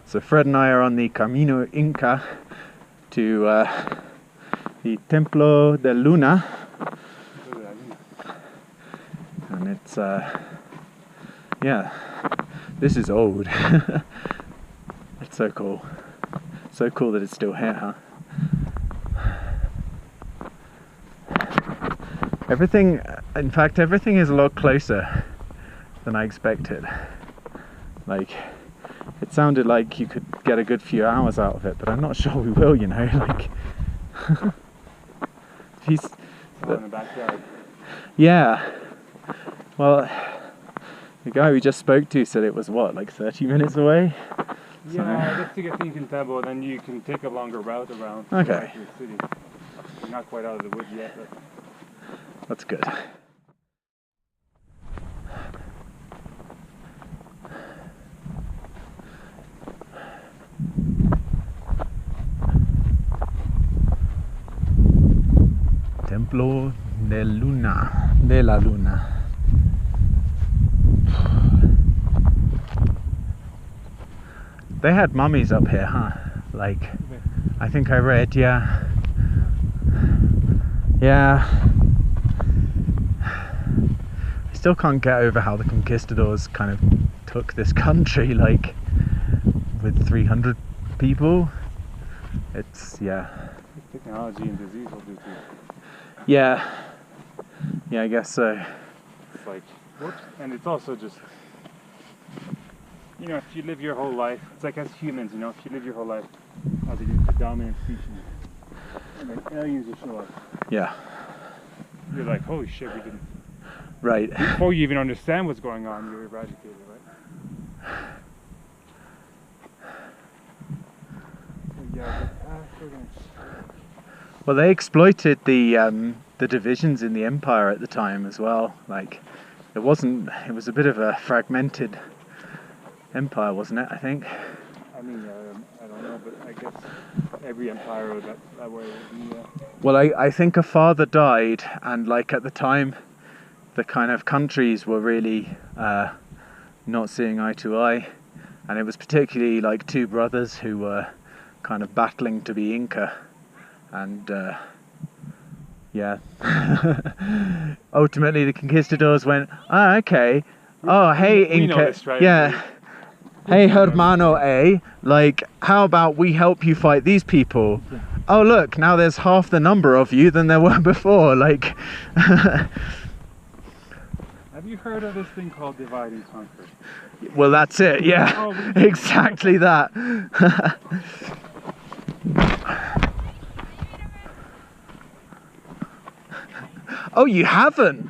So Fred and I are on the Camino Inca to the Templo de Luna, and it's yeah, this is old. It's so cool. So cool that it's still here, huh? Everything, in fact, everything is a lot closer than I expected. Like, it sounded like you could get a good few hours out of it, but I'm not sure we will, you know, like... He's... in the backyard. Yeah. Well, the guy we just spoke to said it was, what, like 30 minutes away? Yeah, just to get to Inkiltambo, then you can take a longer route around Okay. the city. You're not quite out of the woods yet, but... That's good. Templo de la Luna. They had mummies up here, huh? Like, I think I read, yeah. Yeah. I still can't get over how the conquistadors kind of took this country, like, with 300 people. It's, yeah. Technology and disease will do too. Yeah. Yeah, I guess so. It's like, whoops. And it's also just, you know, if you live your whole life, it's like as humans, you know, if you live your whole life as a dominant species, and then aliens will show up. Yeah. You're like, holy shit, we didn't. Right. Before you even understand what's going on, you're eradicated, right? So yeah, Well, they exploited the divisions in the empire at the time as well. Like, it was a bit of a fragmented empire, wasn't it, I think? I mean, I don't know, but I guess every empire that way would be... Well, I think a father died, and like at the time, the kind of countries were really not seeing eye to eye, and it was particularly like two brothers who were kind of battling to be Inca, and yeah. Ultimately, the conquistadors went, ah, okay, oh, hey, Inca, we know this, right? yeah. Hey, hermano, like, how about we help you fight these people? Yeah. Oh, look, now there's half the number of you than there were before, like... Have you heard of this thing called divide and conquer? Well, that's it, yeah. Oh, exactly that. Oh, you haven't?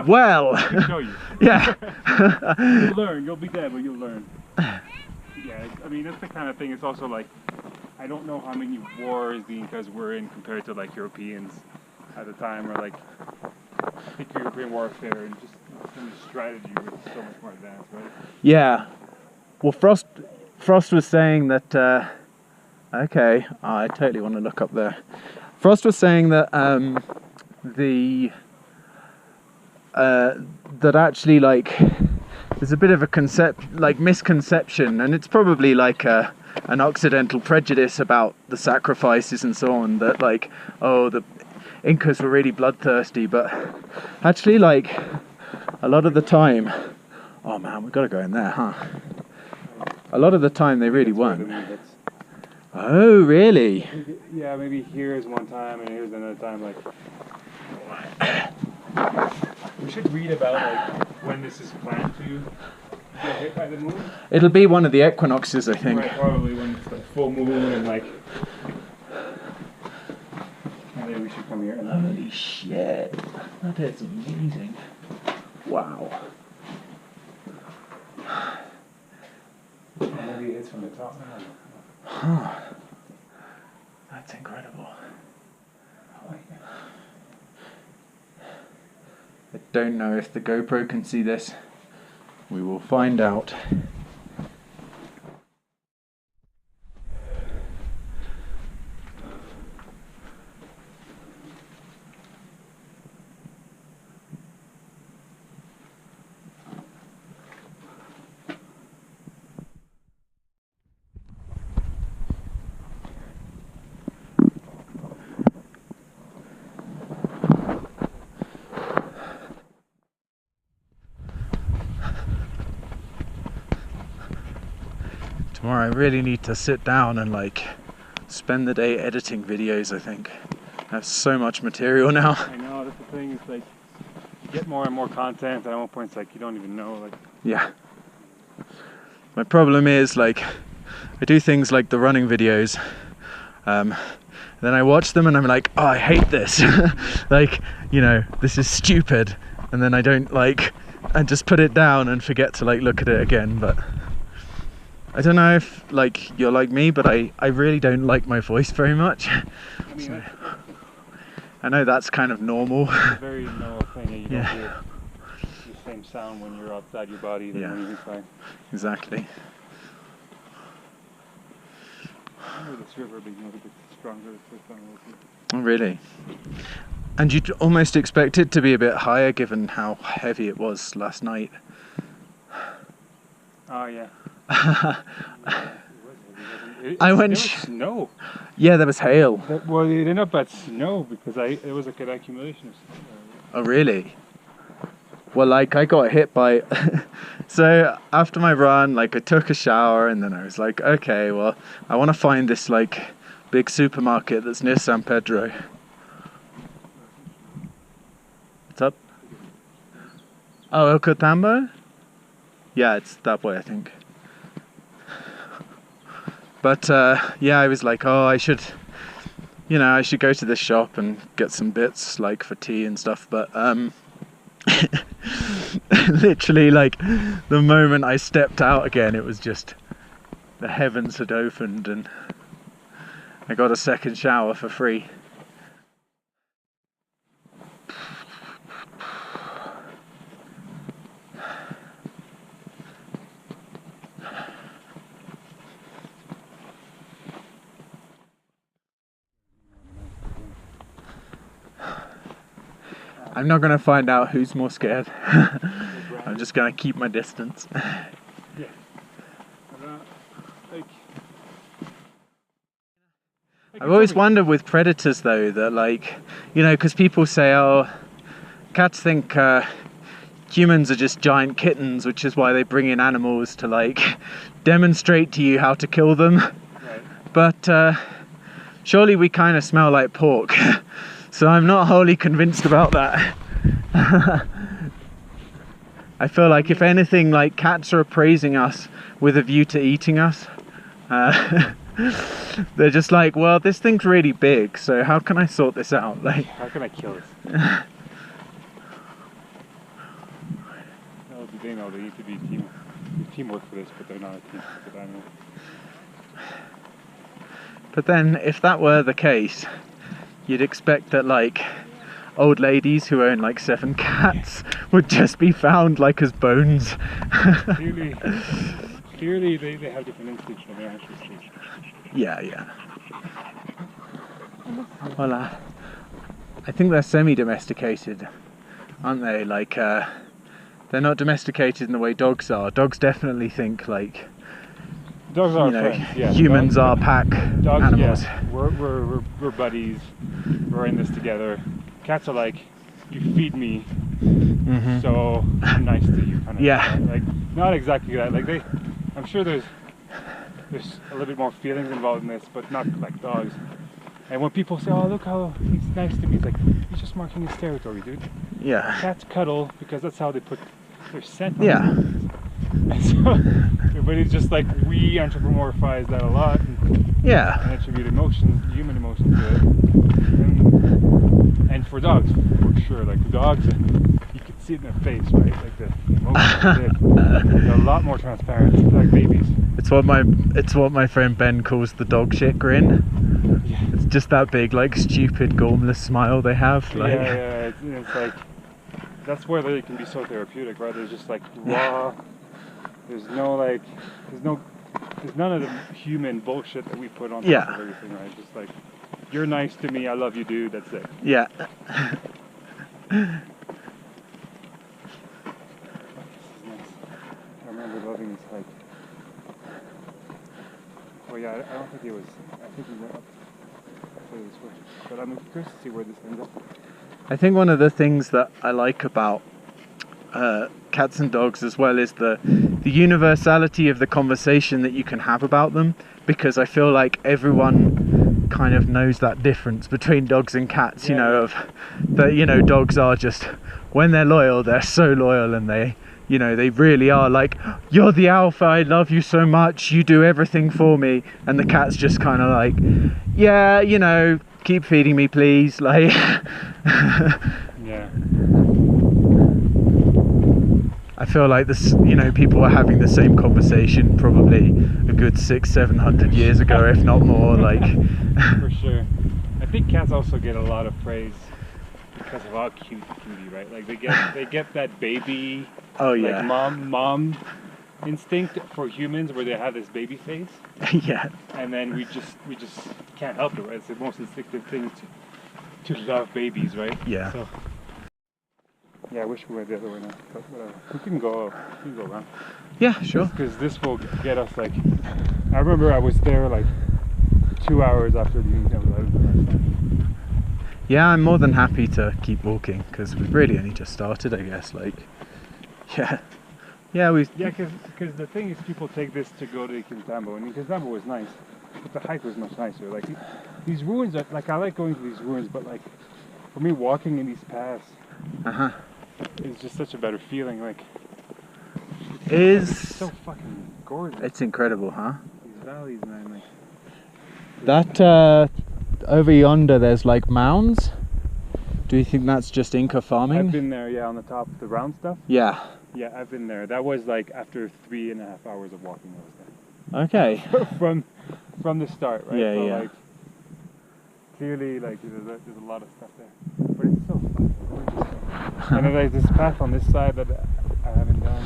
Well... I can show you. Yeah. You'll learn, you'll be dead, but you'll learn. Yeah, I mean, that's the kind of thing. It's also like, I don't know how many wars the Incas were in compared to like Europeans at the time, or like, I think European warfare and just some strategy was so much more advanced, right? Yeah. Well, Frost was saying that, okay, I totally want to look up there. Frost was saying that that actually, like, there's a bit of a misconception, and it's probably like an Occidental prejudice about the sacrifices and so on, that like, oh, the Incas were really bloodthirsty, but actually, like, a lot of the time, oh man, we've got to go in there, huh? A lot of the time they really weren't. Oh, really? Yeah, maybe here's one time and here's another time, like... We should read about like when this is planned to get hit by the moon. It'll be one of the equinoxes, I think. Right, probably when it's like full moon and like... Maybe we should come here and... Holy shit, that is amazing. Wow. Maybe it's from the top now. Huh. That's incredible. I don't know if the GoPro can see this. We will find out. tomorrow I really need to sit down and like spend the day editing videos. I think I have so much material now. I know, that's the thing, it's like you get more and more content, and at one point it's like you don't even know, like. Yeah. My problem is like I do things like the running videos, then I watch them and I'm like, oh, I hate this. Like, you know, this is stupid, and then I don't like, and just put it down and forget to like look at it again. But I don't know if like you're like me, but I really don't like my voice very much. I mean, So, I know that's kind of normal. it's a very normal thing. You don't hear the same sound when you're outside your body than when you're inside. Exactly. I remember this river being a little bit stronger the first time I was here. Oh, really? And you'd almost expect it to be a bit higher given how heavy it was last night. Oh yeah. I went. There was snow. Yeah, there was hail. Well, it ended up at snow because it was like an accumulation of snow. Oh, really? Well, like I got hit by. So after my run, like I took a shower and then I was like, okay, well, I want to find this like big supermarket that's near San Pedro. What's up? Oh, Inkiltambo? Yeah, it's that way, I think. But yeah, I was like, oh, I should go to this shop and get some bits like for tea and stuff. But literally, like the moment I stepped out again, it was just the heavens had opened and I got a second shower for free. I'm not going to find out who's more scared. I'm just going to keep my distance. Yeah. I've always wondered with predators though that like, you know, because people say, oh, cats think humans are just giant kittens, which is why they bring in animals to like demonstrate to you how to kill them. Right. But surely we kind of smell like pork. So I'm not wholly convinced about that. I feel like if anything, like cats are appraising us with a view to eating us. They're just like, well, this thing's really big, so how can I sort this out? Like, how can I kill this? No, they know they need to be teamwork for this, but they're not a team with animals. But then, if that were the case, you'd expect that like old ladies who own like 7 cats would just be found like as bones. Clearly they have different instincts from their ancestors. Yeah. Well, I think they're semi-domesticated, aren't they? Like, they're not domesticated in the way dogs are. Dogs definitely think like, dogs are friends. Yeah. Humans are pack animals. Yeah. We're buddies. We're in this together. Cats are like, you feed me, so I'm nice to you. Kind of. Yeah. Like, not exactly that. Like I'm sure there's a little bit more feelings involved in this, but not like dogs. And when people say, oh, look how he's nice to me, it's like, he's just marking his territory, dude. Yeah. Cats cuddle because that's how they put their scent on. Yeah. And so, but it's just like we anthropomorphize that a lot. And attribute emotions, human emotions to it. And for dogs, for sure, like dogs, you can see it in their face, right? Like the emotions, they're a lot more transparent, like babies. It's what my friend Ben calls the dog shit grin. Yeah. It's just that big, like stupid, gormless smile they have. Like. Yeah. It's like that's where they can be so therapeutic, right? There's just like raw. There's none of the human bullshit that we put on top of everything, right? Just like, you're nice to me, I love you, dude. That's it. Yeah. I remember loving this hike. Oh yeah, I don't think it was. I think we went up this way. But I'm curious to see where this ends up. I think one of the things that I like about cats and dogs as well is the the universality of the conversation that you can have about them, because I feel like everyone kind of knows that difference between dogs and cats, you know, of that, you know, dogs are just, when they're loyal, they're so loyal, and they, you know, they really are like, you're the alpha, I love you so much, you do everything for me. And the cat's just kind of like, yeah, you know, keep feeding me please, like. Yeah. I feel like this, you know, people were having the same conversation probably a good 600-700 years ago, if not more, like. For sure. I think cats also get a lot of praise because of how cute they can be, right? Like they get that baby, Oh yeah, like mom instinct for humans, where they have this baby face. yeah. And then we just can't help it, right? It's the most instinctive thing to love babies, right? Yeah. So, yeah, I wish we went the other way now, but whatever. We can go around. Yeah, sure. Because this will get us, like, I remember I was there like 2 hours after the Inkiltambo. Yeah, I'm more than happy to keep walking, because we've really only just started, I guess. Like, yeah, because the thing is, people take this to go to Inkiltambo, and Inkiltambo was nice, but the hike was much nicer. Like these ruins are, like, I like going to these ruins, but like for me, walking in these paths is just such a better feeling. Like, it's so fucking gorgeous. It's incredible, huh? These valleys, man. Like that over yonder, there's like mounds. Do you think that's just Inca farming? I've been there, yeah, on the top of the round stuff. Yeah. Yeah, I've been there. That was like after 3.5 hours of walking. I was Okay. there. from the start, right? Yeah, so, yeah. like, clearly, like, there's a lot of stuff there, but it's so fucking gorgeous. And then there's this path on this side that I haven't done.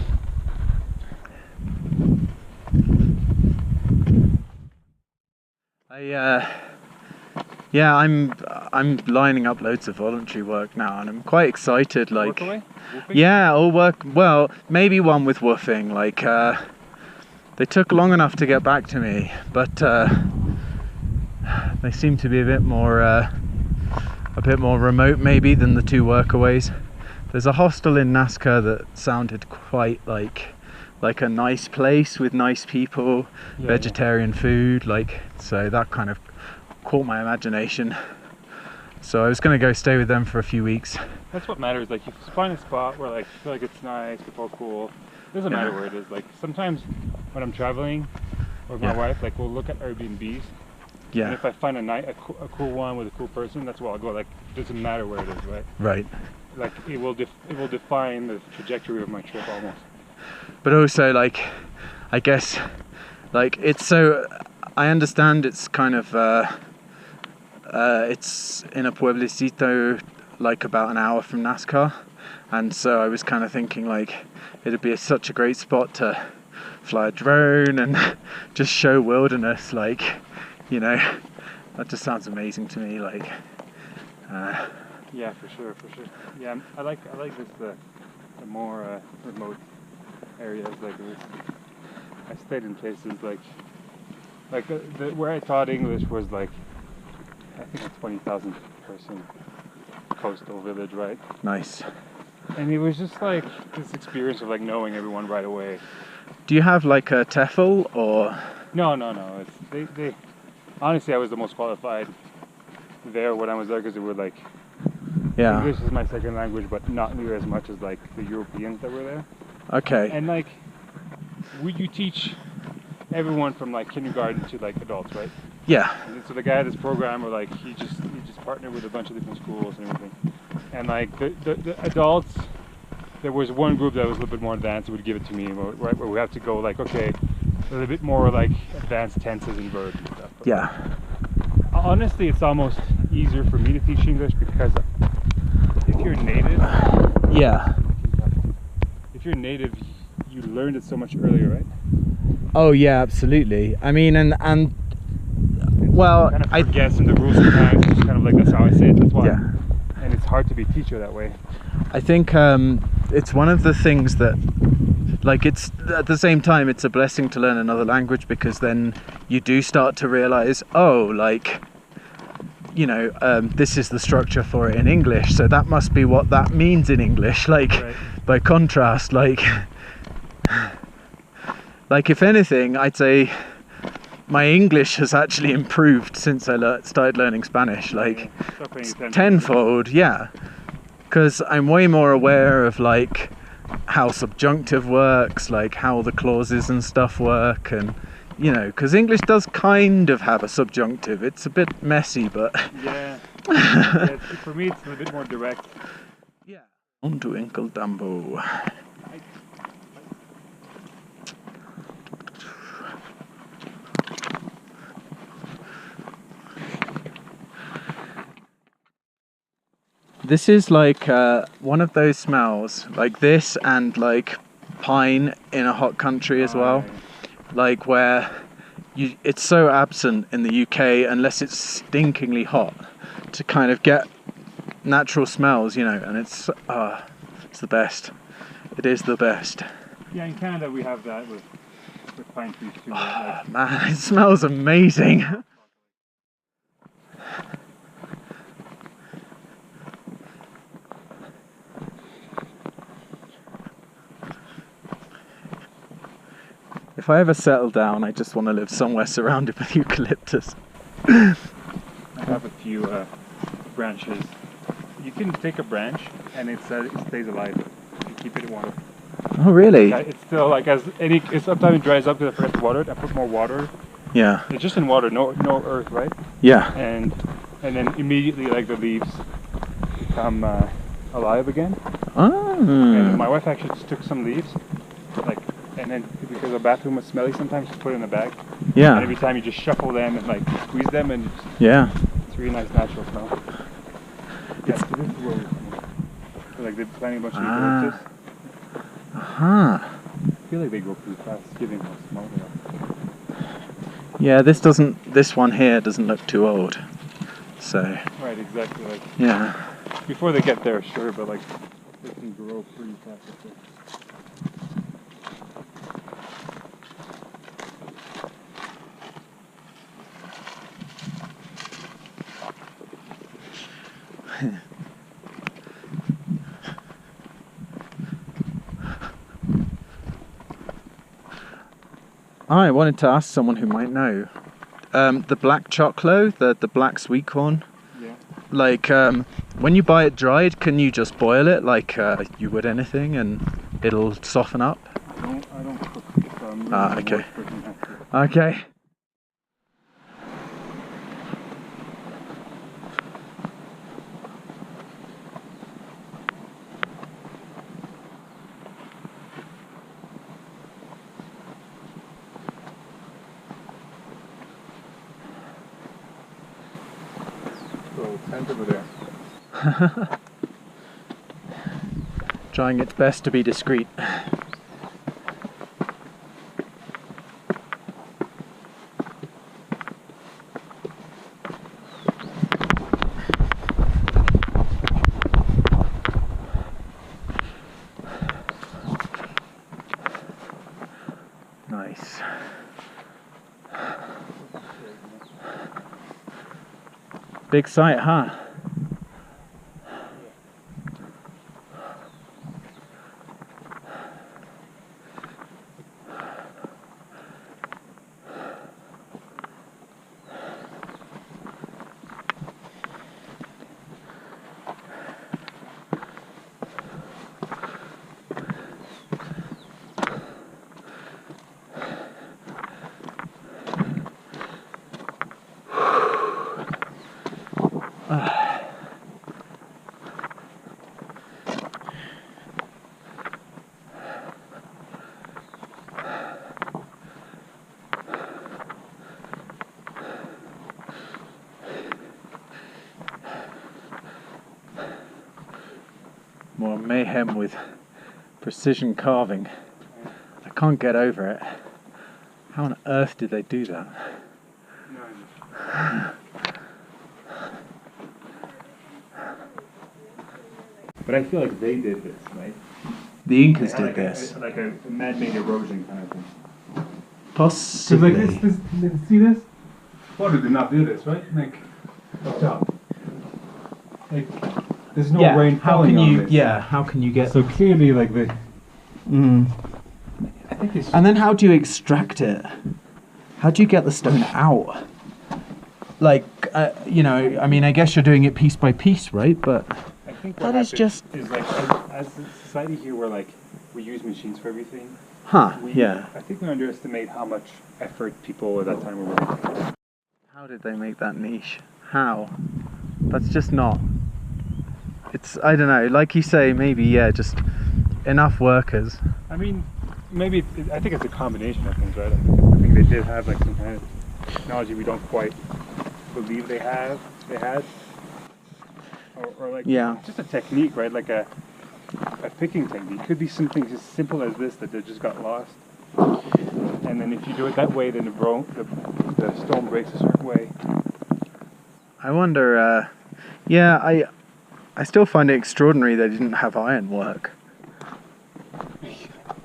Yeah, I'm lining up loads of voluntary work now, and I'm quite excited. Like, Work away? yeah, all work. Well, maybe one with woofing. Like, they took long enough to get back to me, but they seem to be a bit more remote maybe than the 2 workaways. There's a hostel in Nazca that sounded quite like a nice place with nice people, vegetarian food, like, so that kind of caught my imagination. So I was going to go stay with them for a few weeks. That's what matters. Like, you find a spot where, like, you feel like it's nice, people are cool. It doesn't matter where it is. Like, sometimes when I'm traveling with my wife, like, we'll look at Airbnbs. Yeah. And if I find a cool one with a cool person, that's where I'll go. Like, it doesn't matter where it is, right? Right. Like, it will define the trajectory of my trip almost. But also, like, I guess, like, it's so, I understand it's kind of, it's in a pueblecito, like, about an hour from Nazca, and so I was kind of thinking, like, it'd be such a great spot to fly a drone and just show wilderness, like, you know, that just sounds amazing to me, like. Yeah, for sure. Yeah, I like this, the more remote areas like this. I stayed in places like where I taught English was like, I think a 20,000 person coastal village, right? Nice. And it was just like this experience of like knowing everyone right away. Do you have like a TEFL or? No. It's they honestly, I was the most qualified there when I was there, because they were like, English is my second language, but not near as much as like the Europeans that were there. Okay. And like, you teach everyone from like kindergarten to like adults, right? Yeah. And so the guy at this program, were like, he just partnered with a bunch of different schools and everything. And like the adults, there was one group that was a little bit more advanced, would give it to me, right, where we have to go like, okay, a little bit more like advanced tenses and verbs and stuff. But yeah. Honestly, it's almost easier for me to teach English, because if you're native, if you're native, you learned it so much earlier, right? Oh yeah, absolutely. I mean, and well, kind of forgets in the rules sometimes. It's just kind of like, that's how I say it. That's why. Yeah. And it's hard to be a teacher that way. I think it's one of the things that, like, it's at the same time it's a blessing to learn another language, because then you do start to realize, oh, like, you know, this is the structure for it in English, so that must be what that means in English, like, right. By contrast, like, Like, if anything, I'd say my English has actually improved since I started learning Spanish. Like, Stop paying attention. tenfold, yeah. Because I'm way more aware of like how subjunctive works, like how the clauses and stuff work, and you know, because English does kind of have a subjunctive. It's a bit messy, but Yeah. Yeah, for me, it's a bit more direct. yeah. On to Inkiltambo. This is like one of those smells, like this and like pine in a hot country as well. Like where it's so absent in the UK unless it's stinkingly hot to kind of get natural smells, you know, and it's the best. It is the best. Yeah, in Canada we have that with pine trees too. Like, man, it smells amazing. If I ever settle down, I just want to live somewhere surrounded with eucalyptus. I have a few branches. You can take a branch and it stays alive. You keep it in water. Oh really? It's still like sometimes it dries up because I forget to water it. I put more water. Yeah. It's just in water, no earth, right? Yeah. And then immediately like the leaves become alive again. Oh. And my wife actually just took some leaves, like, and then because the bathroom was smelly, sometimes just put it in a bag. Yeah. And every time you just shuffle them and like squeeze them, and yeah. it's a really nice natural smell. Yeah, so this is where we're like they're planting a bunch of eucalyptus. I feel like they grow pretty fast, given how small they are. Yeah, this one here doesn't look too old. So. Right, exactly. Like. Yeah. Before they get there, sure, but like they can grow pretty fast. I wanted to ask someone who might know. The black chocolate, the black sweet corn. Yeah. Like when you buy it dried, can you just boil it like you would anything, and it'll soften up? I don't cook it. So I'm really okay. Okay. Tent over there. Trying its best to be discreet. Nice. Big site, huh? More mayhem with precision carving. I can't get over it. How on earth did they do that? But I feel like they did this, right? The Incas did like this. Like a man-made erosion kind of thing. Possibly. Like this, see this? Water did not do this, right? Like, up top. Like, there's no rain falling on this. Yeah, how can you get... So clearly, like, the... I think it's... And then how do you extract it? How do you get the stone out? Like, you know, I mean, I guess you're doing it piece by piece, right? But I think that is just... is like, as a society here, we're like, we use machines for everything. Huh, yeah. I think we underestimate how much effort people at that time were working. How did they make that niche? How? That's just not... It's, I don't know, like you say, maybe, yeah, just enough workers. I mean, maybe, I think it's a combination of things, right? I think they did have like some kind of technology we don't quite believe they had. Or like, yeah, just a technique, right? Like a picking technique. Could be something as simple as this that they just got lost. And then if you do it that way, then the stone breaks a certain way. I wonder, yeah, I still find it extraordinary they didn't have ironwork.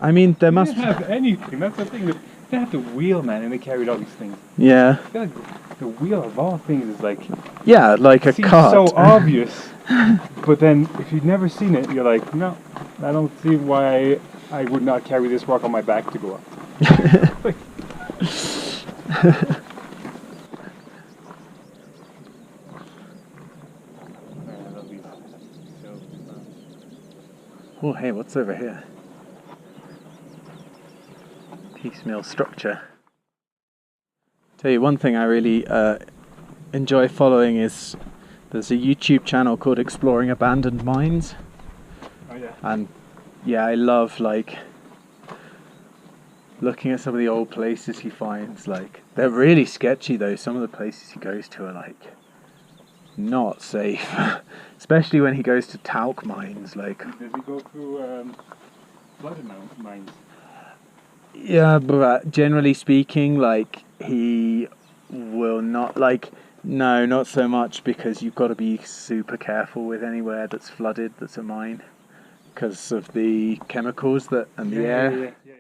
I mean, there must... They didn't have anything, that's the thing. They had the wheel, man, and they carried all these things. Yeah. I feel like the wheel of all things is like... Yeah, like a cart. so obvious. But then, if you've never seen it, you're like, no, I don't see why I would not carry this rock on my back to go up. Like, oh, hey, what's over here? Piecemeal structure. Tell you one thing I really enjoy following is there's a YouTube channel called Exploring Abandoned Mines. oh yeah. And yeah, I love like looking at some of the old places he finds. Like, they're really sketchy though. Some of the places he goes to are like not safe. Especially when he goes to talc mines. Like, does he go through flooded mines? Yeah, but generally speaking, like, he will not, like, no, not so much, because you've got to be super careful with anywhere that's flooded, that's a mine, because of the chemicals that and the air. Yeah.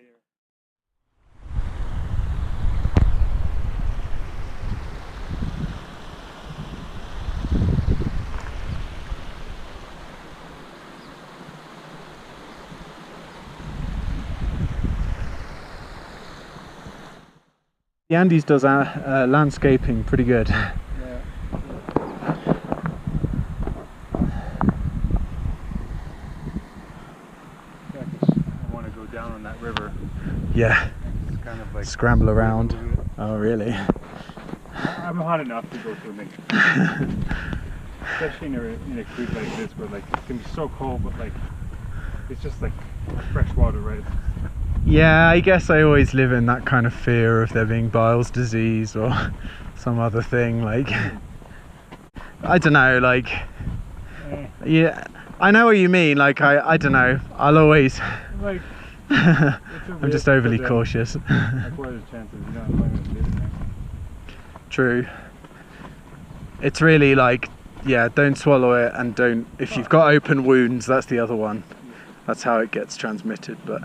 The Andes does landscaping pretty good. Yeah. I want to go down on that river. Yeah. It's kind of like Scramble around. Oh, really? I'm hot enough to go swimming. Especially in a creek like this where like it can be so cold, but like it's just like fresh water, right? Yeah, I guess I always live in that kind of fear of there being Biles disease or some other thing, like, I don't know, like, yeah, I know what you mean, like, I don't know, I'll always, like, I'm just overly cautious. Like, what are the chances? You know, I'm not going to live in there. True. It's really like, yeah, don't swallow it, and don't, if you've got open wounds, that's the other one. That's how it gets transmitted, but...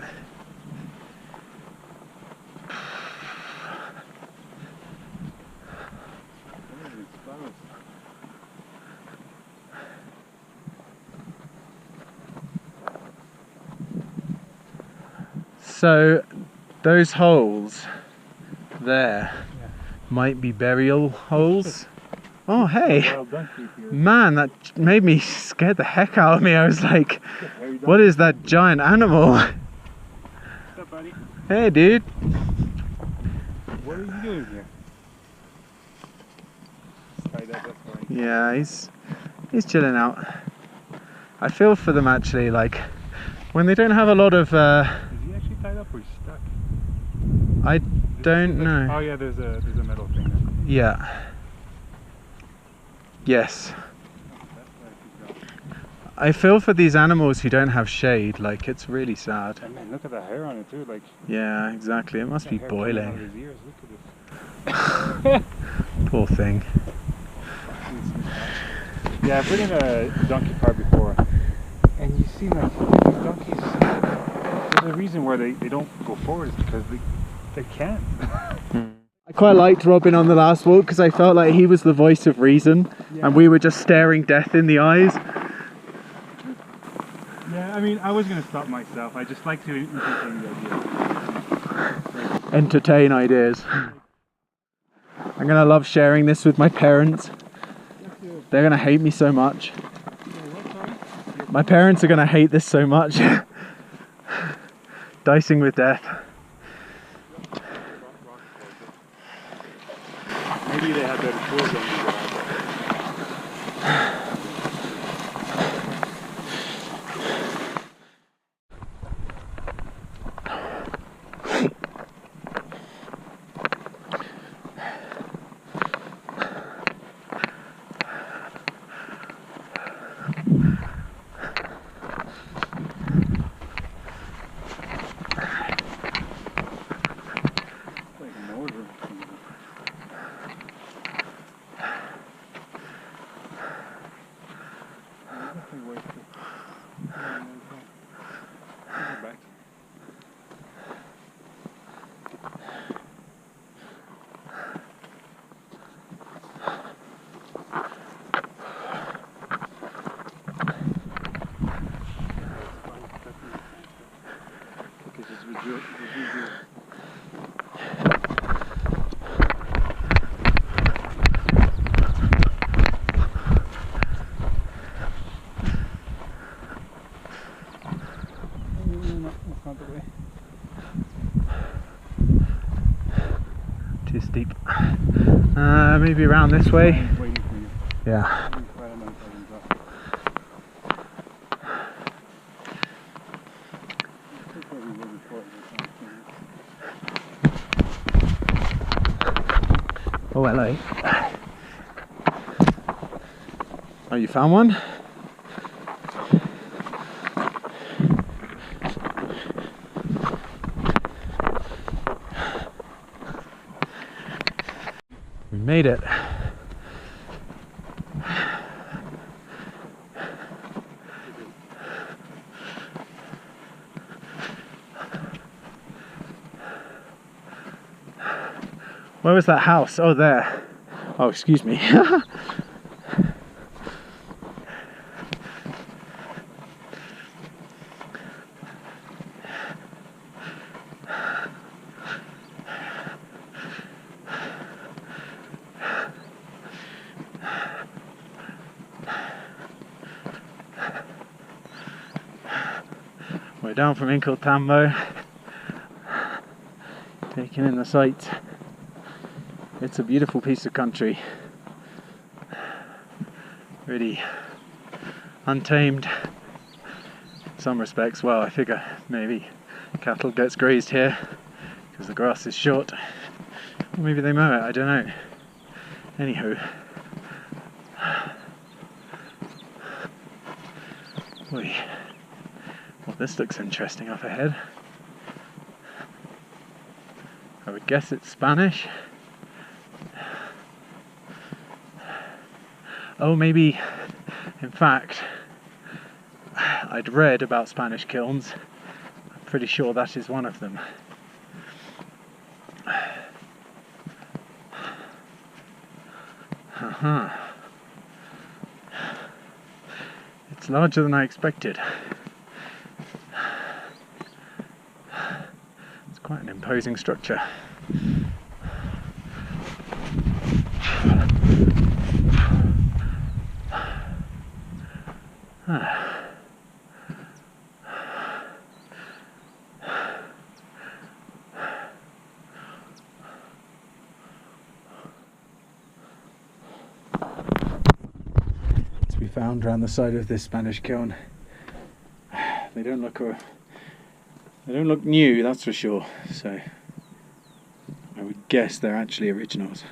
So, those holes there might be burial holes. Oh, hey! Man, that made me scared the heck out of me. I was like, what is that giant animal? What's up, buddy? Hey, dude. What are you doing here? Yeah, he's chilling out. I feel for them actually, like, when they don't have a lot of... Is he actually tied up or he's stuck? I don't know. Oh yeah, there's a metal thing there. Yeah. Yes. I feel for these animals who don't have shade, like, it's really sad. And man, look at the hair on it too, like... Yeah, exactly, it must be boiling. Out of his ears. Look at this. Poor thing. Yeah, I've ridden a donkey cart before, and you see like these donkeys, there's a reason why they don't go forward, is because they can't. I quite liked Robin on the last walk because I felt like he was the voice of reason, and we were just staring death in the eyes. Yeah, I mean, I was going to stop myself, I just like to entertain the idea. entertain ideas. I'm gonna love sharing this with my parents. They're gonna hate me so much. My parents are gonna hate this so much. Dicing with death. Maybe they have better tools than you guys. Too steep. Maybe around this way. Waiting for you. Yeah. Oh, hello. Oh, you found one? We made it. Where was that house? Oh, there. Oh, excuse me. We're down from Inkiltambo, taking in the sights. It's a beautiful piece of country, really untamed in some respects. Well, I figure maybe cattle gets grazed here because the grass is short, or maybe they mow it, I don't know. Anywho, well, this looks interesting up ahead. I would guess it's Spanish. Oh, maybe, in fact, I'd read about Spanish kilns. I'm pretty sure that is one of them. It's larger than I expected. It's quite an imposing structure. To be found around the side of this Spanish kiln. They don't look new, that's for sure. So I would guess they're actually originals.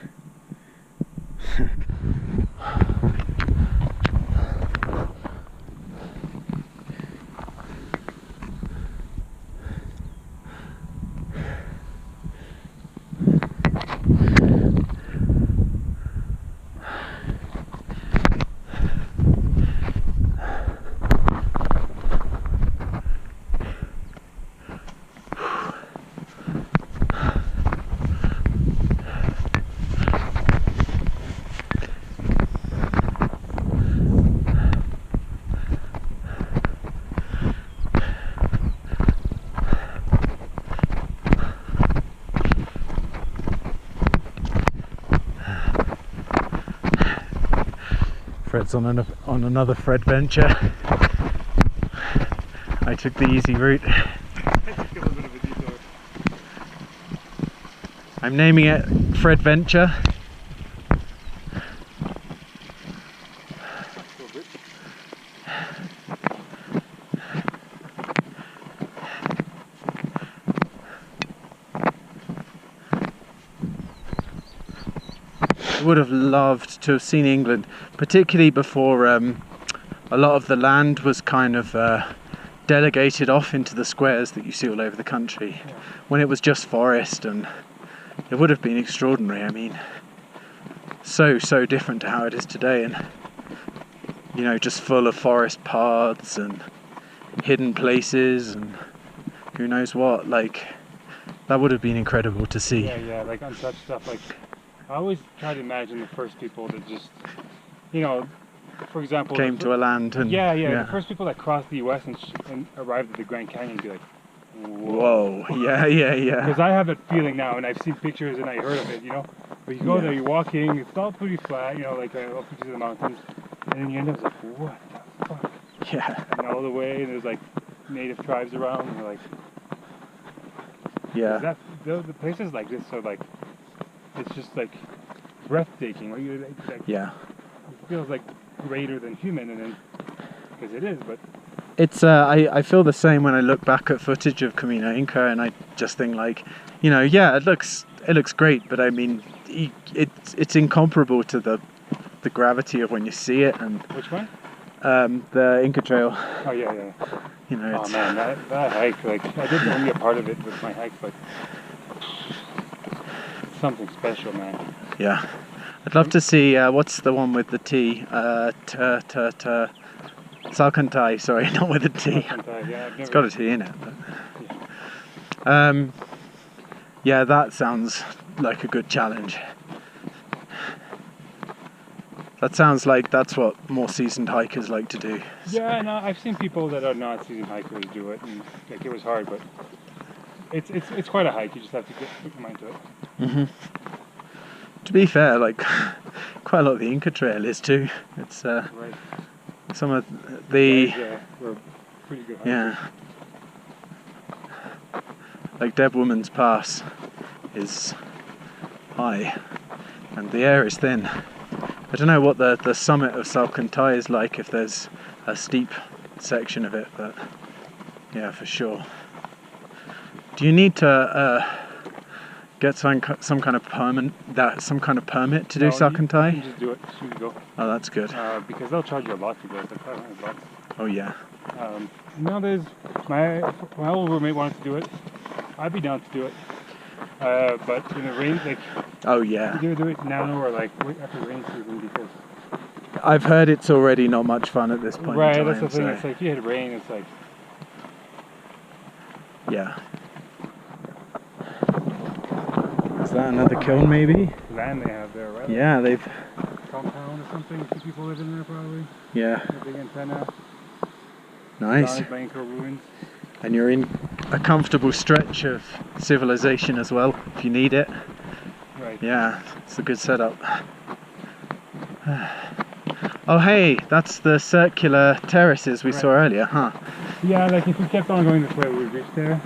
Fred's on another Fredventure. I took the easy route. I'm naming it Fredventure. Would have loved to have seen England, particularly before a lot of the land was kind of delegated off into the squares that you see all over the country. Yeah. When it was just forest, and it would have been extraordinary. I mean, so different to how it is today, and you know, just full of forest paths and hidden places and who knows what. Like, that would have been incredible to see. Yeah, like untouched stuff. Like, I always try to imagine the first people that just, you know, for example, Came to a land and the first people that crossed the U.S. and arrived at the Grand Canyon, be like, whoa, yeah. Because I have that feeling now, and I've seen pictures and I heard of it. You know, where you go there, you're walking, it's all pretty flat. You know, like up into the mountains, and then you end up like, what the fuck? Yeah. And all the way, and there's like native tribes around, and you're like, Yeah. The places like this are like, it's just like breathtaking. Like, Yeah. it feels like greater than human, and then because it is, but It's I feel the same when I look back at footage of Camino Inca, and I just think, like, you know, yeah, it looks great, but I mean, it's incomparable to the gravity of when you see it. And which one? The Inca Trail. Oh yeah. You know. Oh man, that hike, like I did only a part of it with my hike, but it's something special, man. Yeah. I'd love to see what's the one with the T? Salkantai, sorry, not with a T. Yeah, It's got a T in it. But, yeah, that sounds like a good challenge. That sounds like that's what more seasoned hikers like to do. Yeah, no, I've seen people that are not seasoned hikers do it, and like it was hard, but it's quite a hike. You just have to put your mind to it. Mm-hmm. To be fair, like quite a lot of the Inca Trail is too. It's Right. some of the We're pretty good hikers. yeah, like Dead Woman's Pass is high and the air is thin. I don't know what the summit of Salcantay is like, if there's a steep section of it, but yeah, for sure. Do you need to get some kind of permit to do Salcantay? You can just do it as soon as you go. Oh, that's good. Because they'll charge you a lot to go. It's like $500. Oh yeah. There's my old roommate wanted to do it. I'd be down to do it. But in the rain, like, Oh yeah. you either do it now or like wait after rain season, because I've heard it's already not much fun at this point. right, in time, that's the thing. so, It's like if you hit rain, it's like yeah. Is that another kiln maybe? land they have there, right? Yeah, they've. Compound or something. A few people live in there probably. Yeah. A big antenna. Nice. Surrounded by Inca ruins. And you're in a comfortable stretch of civilization as well, if you need it. Right. Yeah, it's a good setup. Oh hey, that's the circular terraces we saw earlier, huh? Yeah, like if we kept on going this way, we would reach there.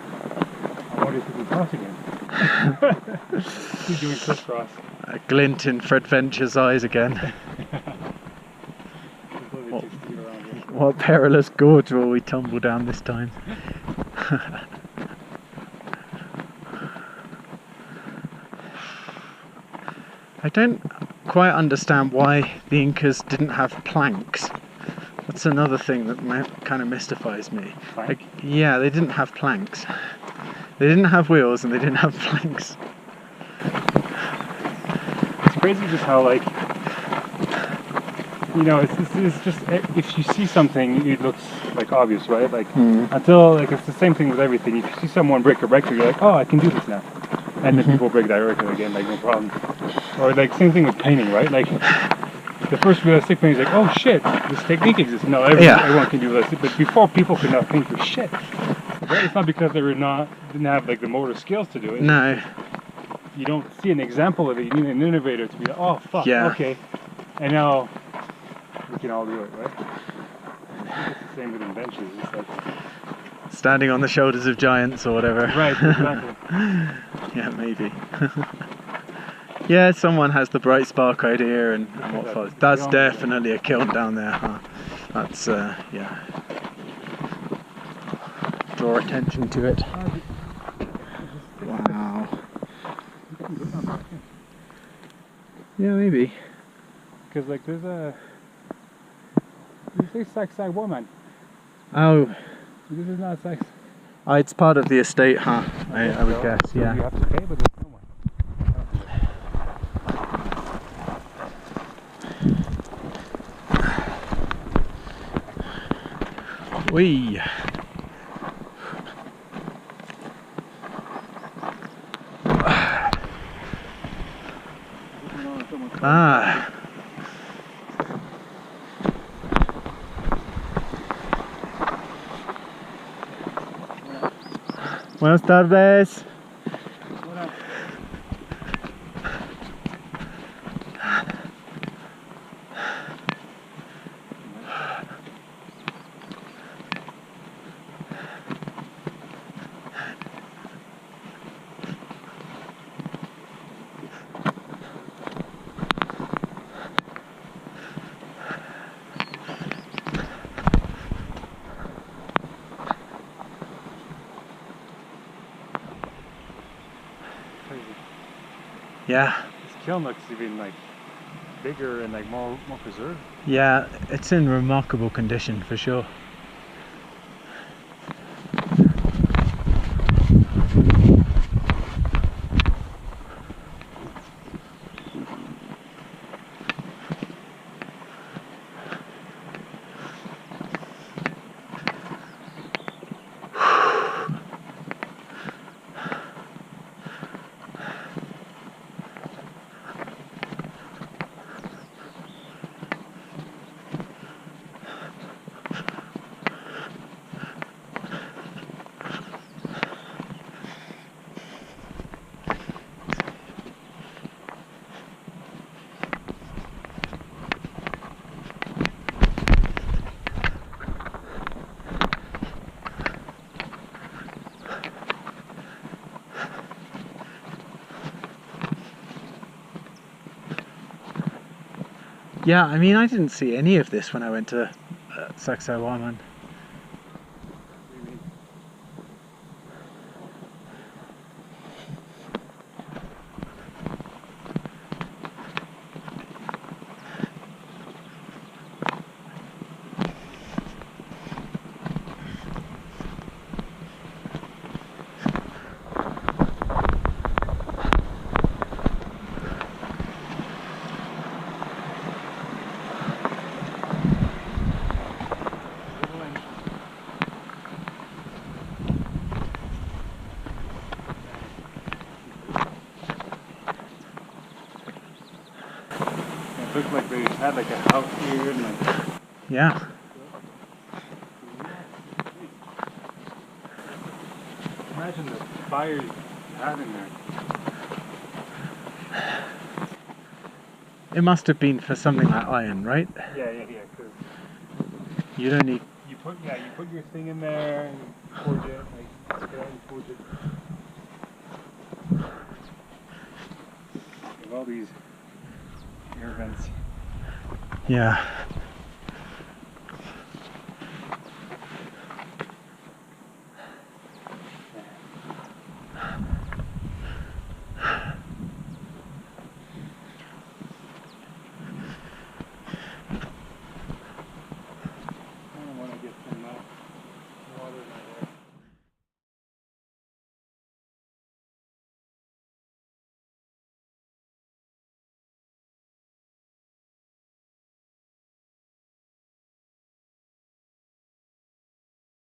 I wonder if we could cross again. Keep doing crisscross. A glint in Fredventures' eyes again. What perilous gorge will we tumble down this time? I don't quite understand why the Incas didn't have planks. That's another thing that kind of mystifies me. Like, yeah, they didn't have planks. They didn't have wheels and they didn't have planks. It's crazy just how, like, you know, it's just, if you see something, it looks like obvious, right? Like, until, like, it's the same thing with everything. If you see someone break a record, you're like, oh, I can do this now. And then people break that record again, like, no problem. Or, like, same thing with painting, right? Like, the first realistic painting is like, oh shit, this technique exists. No, everyone can do this. But before, people could not paint for shit. Right? It's not because they didn't have, like, the motor skills to do it. No. You don't see an example of it. You need an innovator to be like, oh, fuck, Yeah. okay. And now, we can all do it, right? I think it's the same with inventions. It's like Standing on the shoulders of giants or whatever. right, exactly. Yeah, maybe. Yeah, someone has the bright spark idea and what follows. That's definitely a kiln down there, huh? That's, yeah. Draw attention to it. Wow. Yeah, maybe. Because like there's a... You say Saxai woman. Oh. This is not sex. It's part of the estate, huh? I would guess, yeah. You have to pay, but there's no one. Whee! Ah. Buenas tardes. Yeah. This kiln looks even like bigger and like more preserved. Yeah, it's in remarkable condition for sure. Yeah, I mean, I didn't see any of this when I went to Sacsayhuaman. It looked like they had like a house here and like... Yeah. Imagine the fires you had in there. It must have been for something like iron, right? Yeah, because You don't need... you put your thing in there and you forge it, like take it out and forge it. You have all these air vents. Yeah.